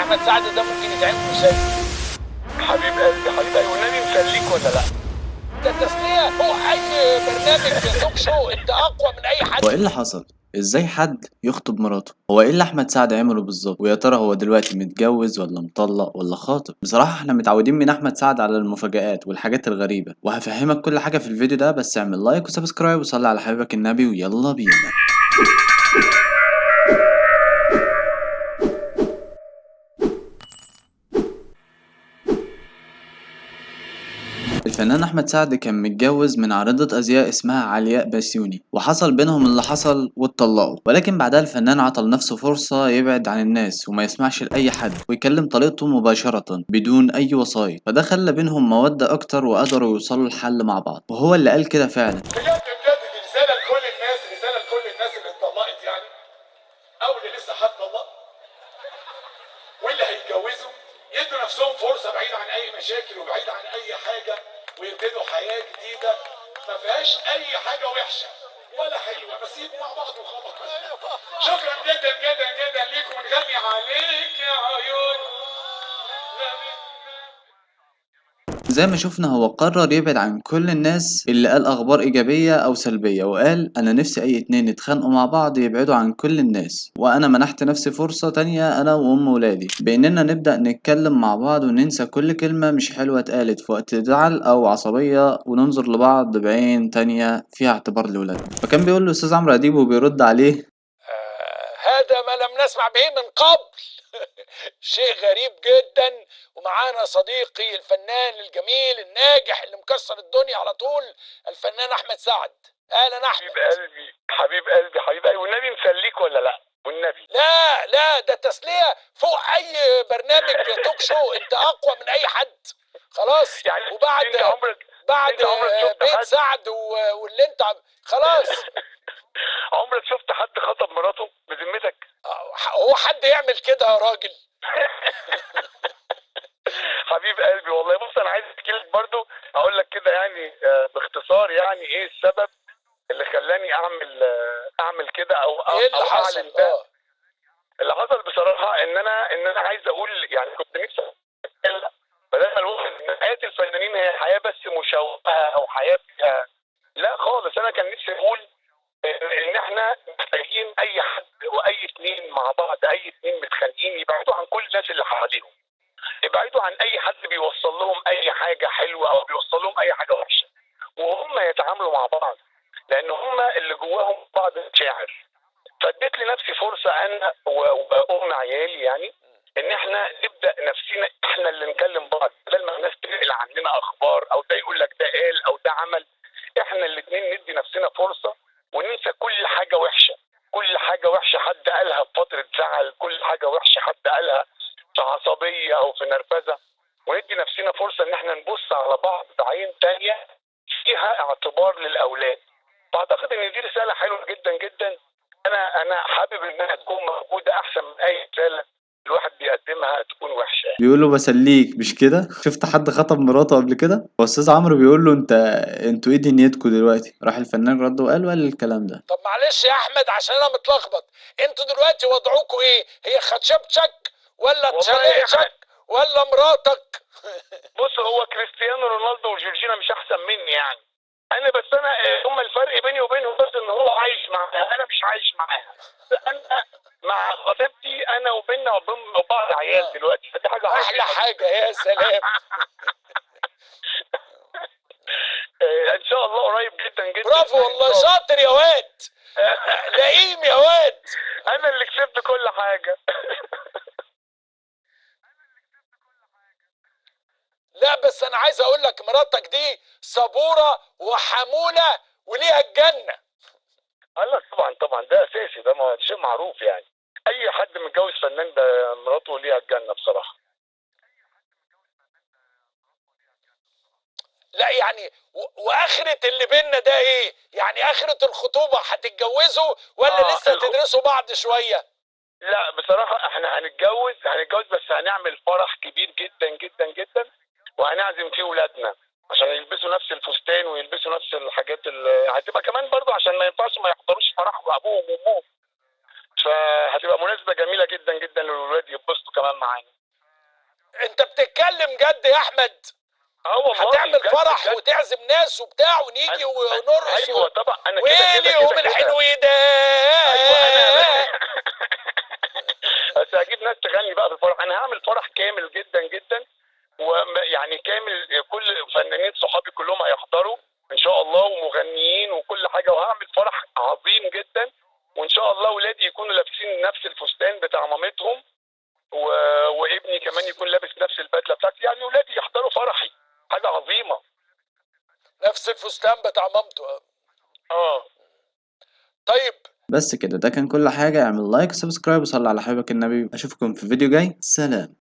احمد سعد ده ممكن يتعمل مسلسل. حبيب قلبي حبيب قلبي والنبي مسليك ولا لا؟ ده التسليه فوق اي برنامج توك شو، انت اقوى من اي حد. هو ايه اللي حصل؟ ازاي حد يخطب مراته؟ هو ايه اللي احمد سعد عمله بالظبط؟ ويا ترى هو دلوقتي متجوز ولا مطلق ولا خاطب؟ بصراحة احنا متعودين من احمد سعد على المفاجآت والحاجات الغريبة، وهفهمك كل حاجة في الفيديو ده، بس اعمل لايك وسبسكرايب وصلي على حبيبك النبي ويلا بينا. الفنان احمد سعد كان متجوز من عارضة ازياء اسمها علياء بسيوني، وحصل بينهم اللي حصل واتطلقوا، ولكن بعدها الفنان عطى لنفسه فرصة يبعد عن الناس وما يسمعش لاي حد ويكلم طليقته مباشرة بدون اي وسايط، فده خلى بينهم مودة اكتر وقدروا يوصلوا لحل مع بعض، وهو اللي قال كده فعلا. بجد بجد دي رساله لكل الناس، رساله لكل الناس اللي اتطلقت يعني، او اللي لسه هتطلق، واللي هيتجوزوا يدوا نفسهم فرصه بعيد عن اي مشاكل وبعيد عن اي حاجه، ويبتدوا حياه جديده ما فيهاش اي حاجه وحشه ولا حلوه، بس يبقوا مع بعض وخلاص. شكرا جدا جدا جدا ليكم، ونغني عليك يا عيون. زي ما شفنا هو قرر يبعد عن كل الناس اللي قال اخبار ايجابية او سلبية، وقال انا نفسي اي اتنين يتخانقوا مع بعض يبعدوا عن كل الناس، وانا منحت نفسي فرصة تانية انا وام ولادي باننا نبدأ نتكلم مع بعض وننسى كل كلمة مش حلوة اتقالت في وقت زعل او عصبية، وننظر لبعض بعين تانية فيها اعتبار لولادنا. فكان بيقول له استاذ عمرو اديب وبيرد عليه هذا ما لم نسمع به من قبل. شيء غريب جدا. ومعانا صديقي الفنان الجميل الناجح اللي مكسر الدنيا على طول، الفنان احمد سعد. اهلا احمد. حبيب قلبي حبيب قلبي حبيب قلبي والنبي مسليك ولا لا؟ والنبي لا لا، ده تسليه فوق اي برنامج توك شو، انت اقوى من اي حد. خلاص يعني وبعد انت عمرك شفت بيت حد سعد واللي انت خلاص. عمرك شفت حد خطب مراته بذمتك؟ هو حد يعمل كده يا راجل؟ حبيب قلبي والله. بص انا عايز احكي لك برضو، اقول لك كده يعني باختصار يعني ايه السبب اللي خلاني اعمل كده ايه اللي او حصل؟ اعلن ده. اللي حصل بصراحه ان انا عايز اقول يعني كنت نفسي أتكلم، بدل ما الواحد ان حياه الفنانين هي حياه بس مشوهه او حياه فيها، لا خالص. انا كان نفسي اقول ان احنا محتاجين اي حد واي اتنين مع بعض، اي اتنين متخانقين يبعدوا عن كل الناس اللي حواليهم، يبعدوا عن اي حد بيوصل لهم اي حاجه حلوه او بيوصل لهم اي حاجه وحشه، وهم يتعاملوا مع بعض، لان هم اللي جواهم بعض مشاعر. فاديت لنفسي فرصه انا وام عيالي يعني ان احنا نبدا نفسنا احنا اللي نكلم بعض، بدل ما الناس تنقل عننا اخبار او ده يقول لك ده قال او ده عمل. احنا الاثنين ندي نفسنا فرصه وننسى كل حاجه وحشه، كل حاجه وحشه حد قالها في فتره زعل، كل حاجه وحشه حد قالها في عصبيه او في نرفزه، وندي نفسنا فرصه ان احنا نبص على بعض بعين تانية فيها اعتبار للاولاد. فاعتقد ان دي رساله حلوه جدا جدا. انا حابب انها تكون موجوده احسن من اي رساله الواحد بيقدمها تكون وحشه. بيقول له بسليك مش كده؟ شفت حد خطب مراته قبل كده؟ هو استاذ عمرو بيقول له انتوا ايه دنيتكوا دلوقتي؟ راح الفنان رد وقال الكلام ده. طب معلش يا احمد عشان انا متلخبط، انتوا دلوقتي وضعكم ايه؟ هي خدشبتشك ولا تشالقشك ولا مراتك؟ بص هو كريستيانو رونالدو وجورجينا مش احسن مني يعني، انا هم الفرق بيني وبينهم بس ان هو عايش معاها انا مش عايش معاها. انا مع خطيبتي انا وبيننا وبين بعض عيال دلوقتي، فدي حاجه احلى حاجه. يا سلام. ان شاء الله قريب جدا جدا. برافو والله، شاطر يا واد، لئيم يا واد. انا اللي كسبت كل حاجه. لا بس انا عايز اقول لك مراتك دي صبوره وحموله وليها الجنه. لا طبعا طبعا ده اساسي، ده شيء معروف يعني. اي حد متجوز فنان ده مراته ليها الجنه بصراحه. لا يعني واخرة اللي بينا ده ايه؟ يعني اخرة الخطوبة هتتجوزوا ولا لسه تدرسوا بعض شوية؟ لا بصراحة احنا هنتجوز بس هنعمل فرح كبير جدا جدا جدا، وهنعزم فيه ولادنا عشان يلبسوا نفس الفستان ويلبسوا نفس الحاجات اللي هتبقى كمان برضو، عشان ما ينفعش ما يحضروش فرح ابوهم وامهم. فهتبقى مناسبة جميلة جدا جدا للولاد يتبسطوا كمان معانا. انت بتتكلم جد يا احمد؟ والله هتعمل بجد فرح بجد. وتعزم ناس وبتاع ونيجي ونرقص ايوه طبعا انا كده وايه كده اليوم كده كده. الحلو ده؟ ايوه انا بس هجيب ناس تغني بقى في الفرح. انا هعمل فرح كامل جدا جدا، ويعني كامل، كل فنانين صحابي كلهم هيحضروا ان شاء الله، ومغنيين وكل حاجه، وهعمل فرح عظيم جدا. وان شاء الله ولادي يكونوا لابسين نفس الفستان بتاع مامتهم، وابني كمان يكون لابس نفس البدله بتاعتي، يعني ولادي يحضروا فرحي. حاجه عظيمه. نفس الفستان بتاع مامته. طيب بس كده، ده كان كل حاجة. اعمل لايك وسبسكرايب وصلي على حبيبك النبي. اشوفكم في فيديو جاي. سلام.